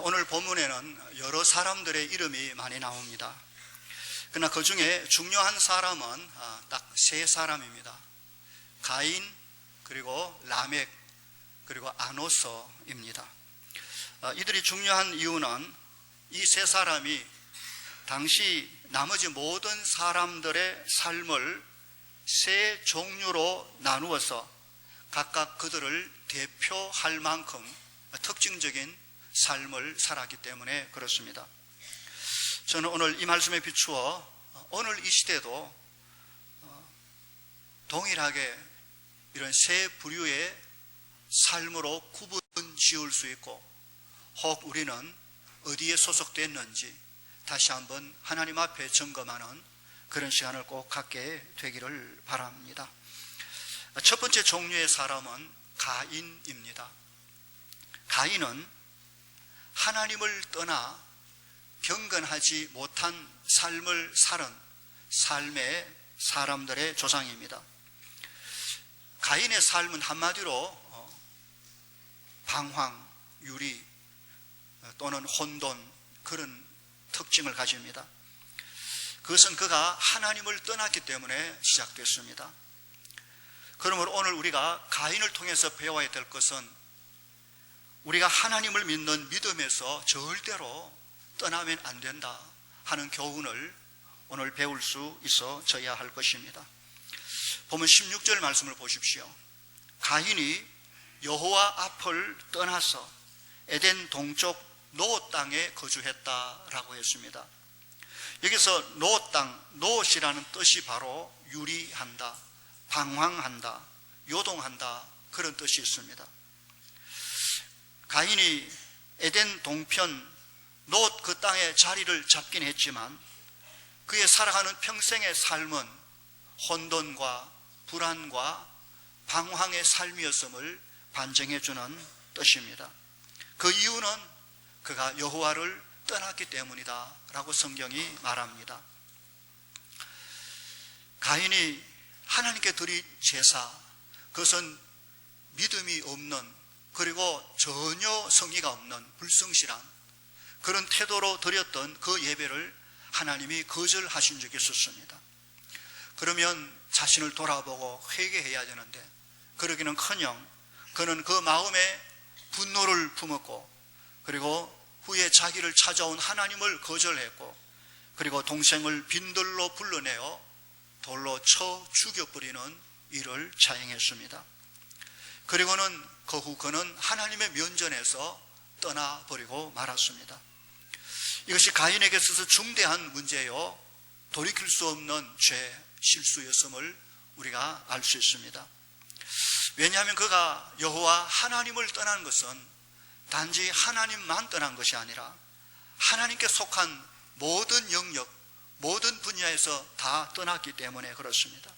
오늘 본문에는 여러 사람들의 이름이 많이 나옵니다. 그러나 그 중에 중요한 사람은 딱 세 사람입니다. 가인, 그리고 라멕, 그리고 아노스입니다. 이들이 중요한 이유는 이 세 사람이 당시 나머지 모든 사람들의 삶을 세 종류로 나누어서 각각 그들을 대표할 만큼 특징적인 삶을 살았기 때문에 그렇습니다. 저는 오늘 이 말씀에 비추어 오늘 이 시대도 동일하게 이런 세 부류의 삶으로 구분 지을 수 있고, 혹 우리는 어디에 소속됐는지 다시 한번 하나님 앞에 점검하는 그런 시간을 꼭 갖게 되기를 바랍니다. 첫 번째 종류의 사람은 가인입니다. 가인은 하나님을 떠나 경건하지 못한 삶을 살은 삶의 사람들의 조상입니다. 가인의 삶은 한마디로 방황, 유리 또는 혼돈, 그런 특징을 가집니다. 그것은 그가 하나님을 떠났기 때문에 시작됐습니다. 그러므로 오늘 우리가 가인을 통해서 배워야 될 것은 우리가 하나님을 믿는 믿음에서 절대로 떠나면 안 된다 하는 교훈을 오늘 배울 수 있어져야 할 것입니다. 보면 16절 말씀을 보십시오. 가인이 여호와 앞을 떠나서 에덴 동쪽 노 땅에 거주했다라고 했습니다. 여기서 노 땅, 노엇이라는 뜻이 바로 유리한다, 방황한다, 요동한다, 그런 뜻이 있습니다. 가인이 에덴 동편 노 그 땅에 자리를 잡긴 했지만 그의 살아가는 평생의 삶은 혼돈과 불안과 방황의 삶이었음을 반증해주는 뜻입니다. 그 이유는 그가 여호와를 떠났기 때문이다 라고 성경이 말합니다. 가인이 하나님께 드린 제사, 그것은 믿음이 없는, 그리고 전혀 성의가 없는 불성실한 그런 태도로 드렸던 그 예배를 하나님이 거절하신 적이 있었습니다. 그러면 자신을 돌아보고 회개해야 되는데 그러기는커녕 그는 그 마음에 분노를 품었고, 그리고 후에 자기를 찾아온 하나님을 거절했고, 그리고 동생을 빈들로 불러내어 돌로 쳐 죽여버리는 일을 자행했습니다. 그리고는 그 후 그는 하나님의 면전에서 떠나버리고 말았습니다. 이것이 가인에게 있어서 중대한 문제요, 돌이킬 수 없는 죄, 실수였음을 우리가 알 수 있습니다. 왜냐하면 그가 여호와 하나님을 떠난 것은 단지 하나님만 떠난 것이 아니라 하나님께 속한 모든 영역, 모든 분야에서 다 떠났기 때문에 그렇습니다.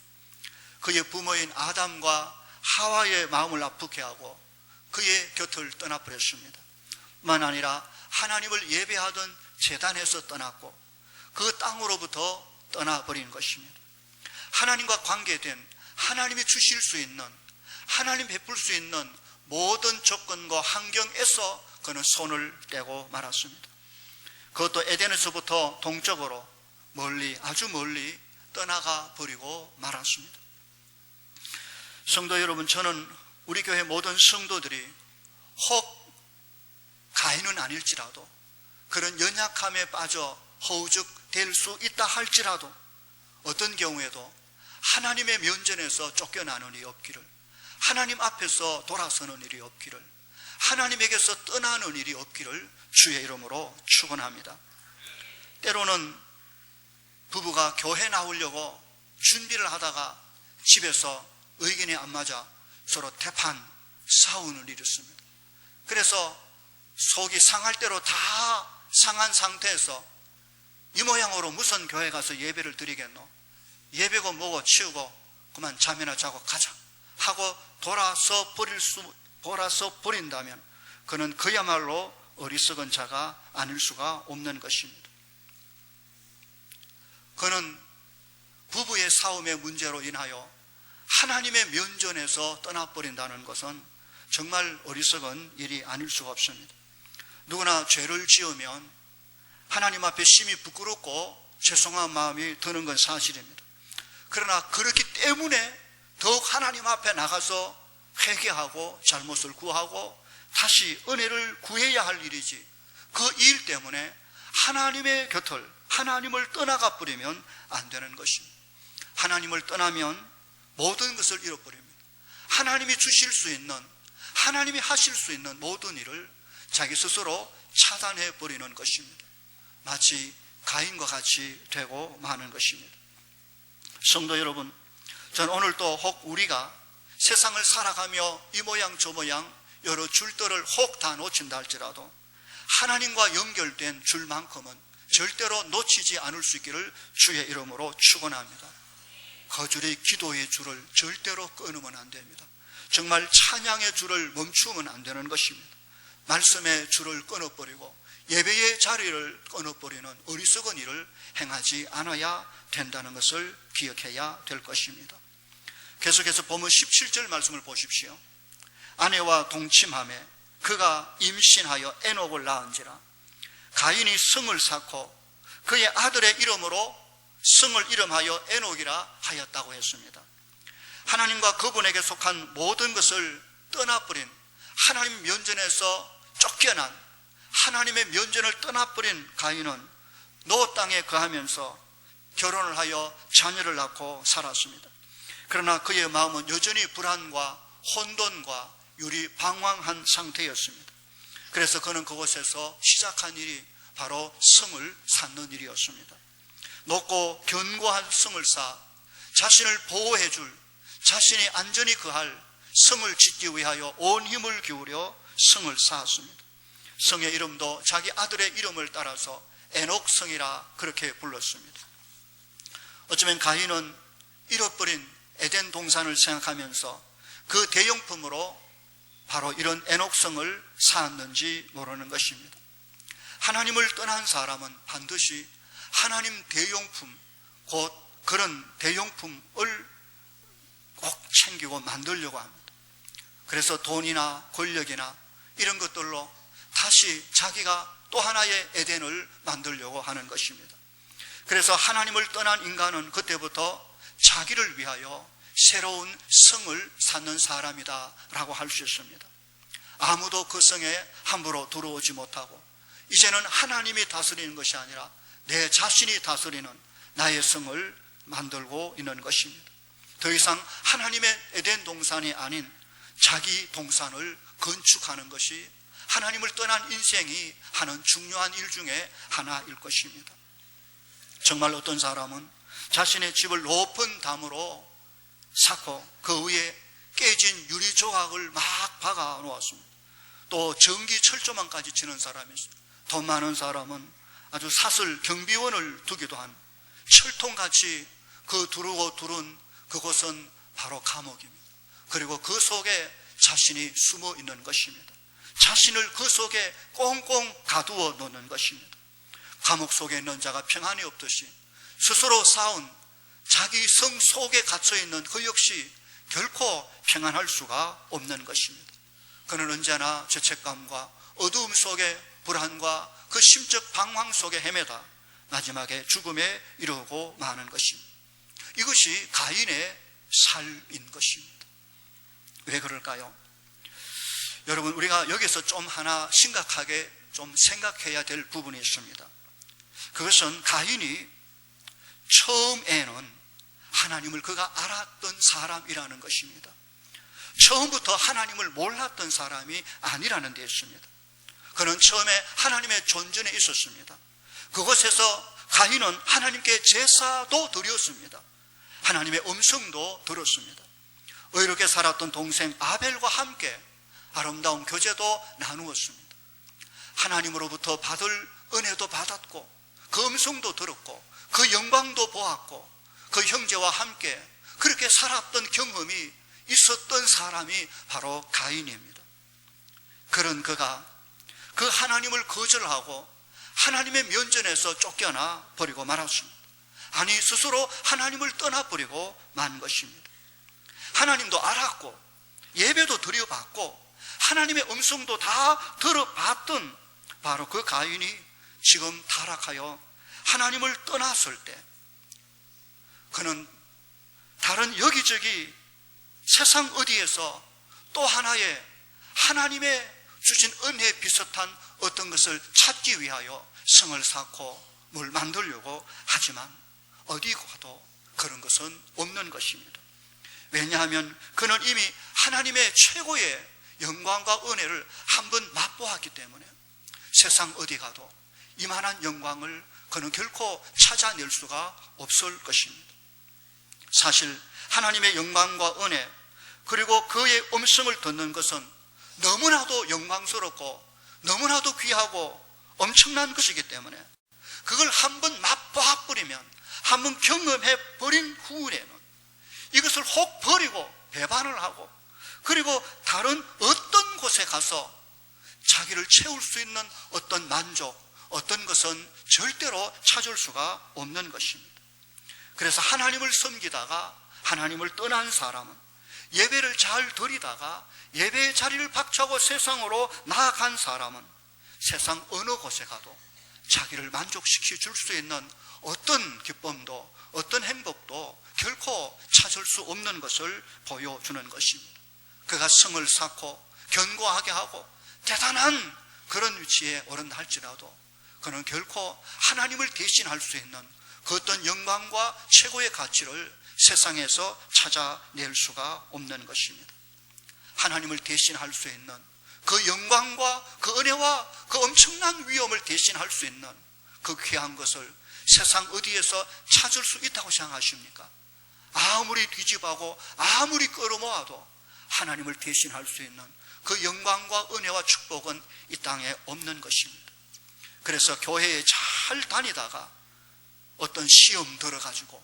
그의 부모인 아담과 하와의 마음을 아프게 하고 그의 곁을 떠나버렸습니다. 뿐만 아니라 하나님을 예배하던 제단에서 떠났고 그 땅으로부터 떠나버린 것입니다. 하나님과 관계된, 하나님이 주실 수 있는, 하나님 베풀 수 있는 모든 조건과 환경에서 그는 손을 떼고 말았습니다. 그것도 에덴에서부터 동쪽으로 멀리, 아주 멀리 떠나가 버리고 말았습니다. 성도 여러분, 저는 우리 교회 모든 성도들이 혹 가인은 아닐지라도 그런 연약함에 빠져 허우적될 수 있다 할지라도 어떤 경우에도 하나님의 면전에서 쫓겨나는 일이 없기를, 하나님 앞에서 돌아서는 일이 없기를, 하나님에게서 떠나는 일이 없기를 주의 이름으로 축원합니다. 때로는 부부가 교회 나오려고 준비를 하다가 집에서 의견이 안 맞아 서로 대판 싸우는 일이 있습니다. 그래서 속이 상할 대로 다 상한 상태에서 이 모양으로 무슨 교회 가서 예배를 드리겠노? 예배고 뭐고 치우고 그만 잠이나 자고 가자 하고 돌아서 버린다면 그는 그야말로 어리석은 자가 아닐 수가 없는 것입니다. 그는 부부의 싸움의 문제로 인하여 하나님의 면전에서 떠나버린다는 것은 정말 어리석은 일이 아닐 수가 없습니다. 누구나 죄를 지으면 하나님 앞에 심히 부끄럽고 죄송한 마음이 드는 건 사실입니다. 그러나 그렇기 때문에 더욱 하나님 앞에 나가서 회개하고 잘못을 구하고 다시 은혜를 구해야 할 일이지, 그 일 때문에 하나님의 곁을, 하나님을 떠나가 버리면 안 되는 것입니다. 하나님을 떠나면 모든 것을 잃어버립니다. 하나님이 주실 수 있는, 하나님이 하실 수 있는 모든 일을 자기 스스로 차단해 버리는 것입니다. 마치 가인과 같이 되고 마는 것입니다. 성도 여러분, 저는 오늘도 혹 우리가 세상을 살아가며 이 모양 저 모양 여러 줄들을 혹 다 놓친다 할지라도 하나님과 연결된 줄만큼은 절대로 놓치지 않을 수 있기를 주의 이름으로 축원합니다. 거절의 기도의 줄을 절대로 끊으면 안 됩니다. 정말 찬양의 줄을 멈추면 안 되는 것입니다. 말씀의 줄을 끊어버리고 예배의 자리를 끊어버리는 어리석은 일을 행하지 않아야 된다는 것을 기억해야 될 것입니다. 계속해서 보면 17절 말씀을 보십시오. 아내와 동침하며 그가 임신하여 에녹을 낳은지라. 가인이 성을 쌓고 그의 아들의 이름으로 성을 이름하여 에녹이라 하였다고 했습니다. 하나님과 그분에게 속한 모든 것을 떠나버린, 하나님 면전에서 쫓겨난, 하나님의 면전을 떠나버린 가인은 노 땅에 거하면서 결혼을 하여 자녀를 낳고 살았습니다. 그러나 그의 마음은 여전히 불안과 혼돈과 유리방황한 상태였습니다. 그래서 그는 그곳에서 시작한 일이 바로 성을 쌓는 일이었습니다. 높고 견고한 성을 쌓아 자신을 보호해 줄, 자신이 안전히 거할 성을 짓기 위하여 온 힘을 기울여 성을 쌓았습니다. 성의 이름도 자기 아들의 이름을 따라서 에녹성이라 그렇게 불렀습니다. 어쩌면 가인은 잃어버린 에덴 동산을 생각하면서 그 대용품으로 바로 이런 에녹성을 쌓았는지 모르는 것입니다. 하나님을 떠난 사람은 반드시 하나님 대용품, 곧 그런 대용품을 꼭 챙기고 만들려고 합니다. 그래서 돈이나 권력이나 이런 것들로 다시 자기가 또 하나의 에덴을 만들려고 하는 것입니다. 그래서 하나님을 떠난 인간은 그때부터 자기를 위하여 새로운 성을 쌓는 사람이다 라고 할 수 있습니다. 아무도 그 성에 함부로 들어오지 못하고 이제는 하나님이 다스리는 것이 아니라 내 자신이 다스리는 나의 성을 만들고 있는 것입니다. 더 이상 하나님의 에덴 동산이 아닌 자기 동산을 건축하는 것이 하나님을 떠난 인생이 하는 중요한 일 중에 하나일 것입니다. 정말 어떤 사람은 자신의 집을 높은 담으로 쌓고 그 위에 깨진 유리 조각을 막 박아 놓았습니다. 또 전기 철조망까지 치는 사람이 있습니다. 더 많은 사람은 아주 사슬 경비원을 두기도 한 철통같이 그 두르고 두른 그곳은 바로 감옥입니다. 그리고 그 속에 자신이 숨어 있는 것입니다. 자신을 그 속에 꽁꽁 가두어 놓는 것입니다. 감옥 속에 있는 자가 평안이 없듯이 스스로 쌓은 자기 성 속에 갇혀 있는 그 역시 결코 평안할 수가 없는 것입니다. 그는 언제나 죄책감과 어두움 속에 불안과 그 심적 방황 속에 헤매다 마지막에 죽음에 이르고 마는 것입니다. 이것이 가인의 삶인 것입니다. 왜 그럴까요? 여러분, 우리가 여기서 좀 하나 심각하게 좀 생각해야 될 부분이 있습니다. 그것은 가인이 처음에는 하나님을 그가 알았던 사람이라는 것입니다. 처음부터 하나님을 몰랐던 사람이 아니라는 데 있습니다. 그는 처음에 하나님의 존전에 있었습니다. 그곳에서 가인은 하나님께 제사도 드렸습니다. 하나님의 음성도 들었습니다. 의롭게 살았던 동생 아벨과 함께 아름다운 교제도 나누었습니다. 하나님으로부터 받을 은혜도 받았고 그 음성도 들었고 그 영광도 보았고 그 형제와 함께 그렇게 살았던 경험이 있었던 사람이 바로 가인입니다. 그런 그가 그 하나님을 거절하고 하나님의 면전에서 쫓겨나 버리고 말았습니다. 아니, 스스로 하나님을 떠나버리고 만 것입니다. 하나님도 알았고 예배도 드려봤고 하나님의 음성도 다 들어봤던 바로 그 가인이 지금 타락하여 하나님을 떠났을 때 그는 다른 여기저기 세상 어디에서 또 하나의 하나님의 주신 은혜에 비슷한 어떤 것을 찾기 위하여 성을 쌓고 뭘 만들려고 하지만 어디 가도 그런 것은 없는 것입니다. 왜냐하면 그는 이미 하나님의 최고의 영광과 은혜를 한번 맛보았기 때문에 세상 어디 가도 이만한 영광을 그는 결코 찾아낼 수가 없을 것입니다. 사실 하나님의 영광과 은혜 그리고 그의 음성을 듣는 것은 너무나도 영광스럽고 너무나도 귀하고 엄청난 것이기 때문에 그걸 한번 맛봐버리면 한번 경험해버린 후에는 이것을 혹 버리고 배반을 하고 그리고 다른 어떤 곳에 가서 자기를 채울 수 있는 어떤 만족, 어떤 것은 절대로 찾을 수가 없는 것입니다. 그래서 하나님을 섬기다가 하나님을 떠난 사람은 예배를 잘 드리다가 예배의 자리를 박차고 세상으로 나아간 사람은 세상 어느 곳에 가도 자기를 만족시켜 줄 수 있는 어떤 기쁨도 어떤 행복도 결코 찾을 수 없는 것을 보여주는 것입니다. 그가 성을 쌓고 견고하게 하고 대단한 그런 위치에 오른다 할지라도 그는 결코 하나님을 대신할 수 있는 그 어떤 영광과 최고의 가치를 세상에서 찾아낼 수가 없는 것입니다. 하나님을 대신할 수 있는 그 영광과 그 은혜와 그 엄청난 위엄을 대신할 수 있는 그 귀한 것을 세상 어디에서 찾을 수 있다고 생각하십니까? 아무리 뒤집어하고 아무리 끌어모아도 하나님을 대신할 수 있는 그 영광과 은혜와 축복은 이 땅에 없는 것입니다. 그래서 교회에 잘 다니다가 어떤 시험 들어가지고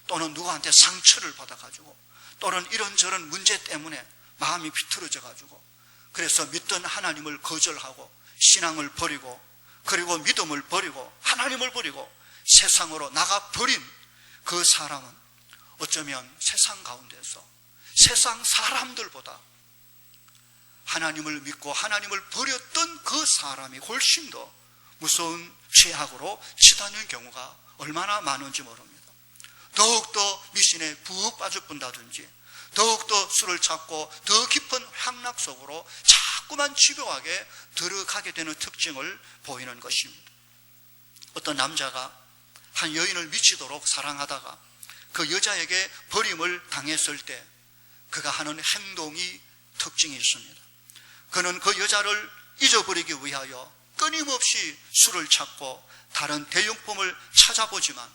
또는 누구한테 상처를 받아가지고 또는 이런저런 문제 때문에 마음이 비틀어져 가지고 그래서 믿던 하나님을 거절하고 신앙을 버리고 그리고 믿음을 버리고 하나님을 버리고 세상으로 나가버린 그 사람은 어쩌면 세상 가운데서 세상 사람들보다 하나님을 믿고 하나님을 버렸던 그 사람이 훨씬 더 무서운 죄악으로 치닫는 경우가 얼마나 많은지 모릅니다. 더욱더 미신에 푹 빠져본다든지 더욱더 술을 찾고 더 깊은 향락 속으로 자꾸만 집요하게 들어가게 되는 특징을 보이는 것입니다. 어떤 남자가 한 여인을 미치도록 사랑하다가 그 여자에게 버림을 당했을 때 그가 하는 행동이 특징이 있습니다. 그는 그 여자를 잊어버리기 위하여 끊임없이 술을 찾고 다른 대용품을 찾아보지만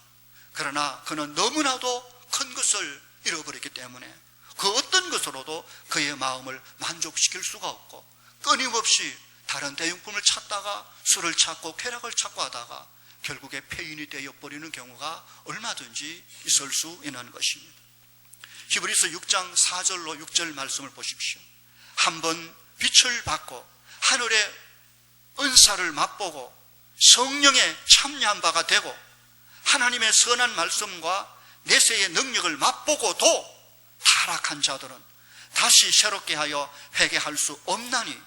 그러나 그는 너무나도 큰 것을 잃어버렸기 때문에 그 어떤 것으로도 그의 마음을 만족시킬 수가 없고 끊임없이 다른 대용품을 찾다가 술을 찾고 쾌락을 찾고 하다가 결국에 폐인이 되어버리는 경우가 얼마든지 있을 수 있는 것입니다. 히브리서 6장 4절로 6절 말씀을 보십시오. 한번 빛을 받고 하늘의 은사를 맛보고 성령에 참여한 바가 되고 하나님의 선한 말씀과 내세의 능력을 맛보고도 타락한 자들은 다시 새롭게 하여 회개할 수 없나니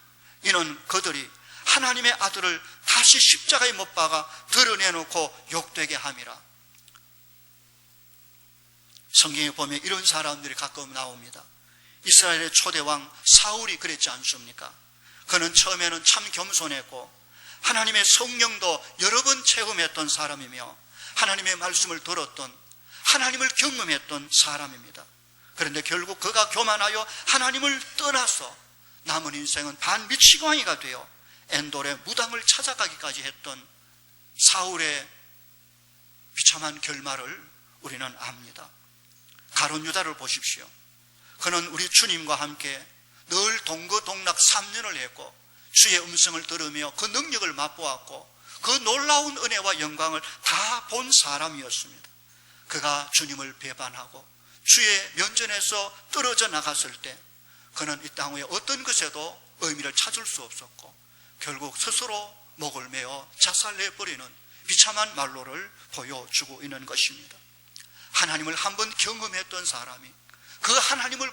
이는 그들이 하나님의 아들을 다시 십자가에 못 박아 드러내놓고 욕되게 함이라. 성경에 보면 이런 사람들이 가끔 나옵니다. 이스라엘의 초대왕 사울이 그랬지 않습니까? 그는 처음에는 참 겸손했고 하나님의 성령도 여러 번 체험했던 사람이며 하나님의 말씀을 들었던 하나님을 경험했던 사람입니다. 그런데 결국 그가 교만하여 하나님을 떠나서 남은 인생은 반미치광이가 되어 엔돌의 무당을 찾아가기까지 했던 사울의 비참한 결말을 우리는 압니다. 가룟 유다를 보십시오. 그는 우리 주님과 함께 늘 동거동락 3년을 했고 주의 음성을 들으며 그 능력을 맛보았고 그 놀라운 은혜와 영광을 다 본 사람이었습니다. 그가 주님을 배반하고 주의 면전에서 떨어져 나갔을 때 그는 이 땅 위에 어떤 것에도 의미를 찾을 수 없었고 결국 스스로 목을 메어 자살해버리는 비참한 말로를 보여주고 있는 것입니다. 하나님을 한번 경험했던 사람이 그 하나님을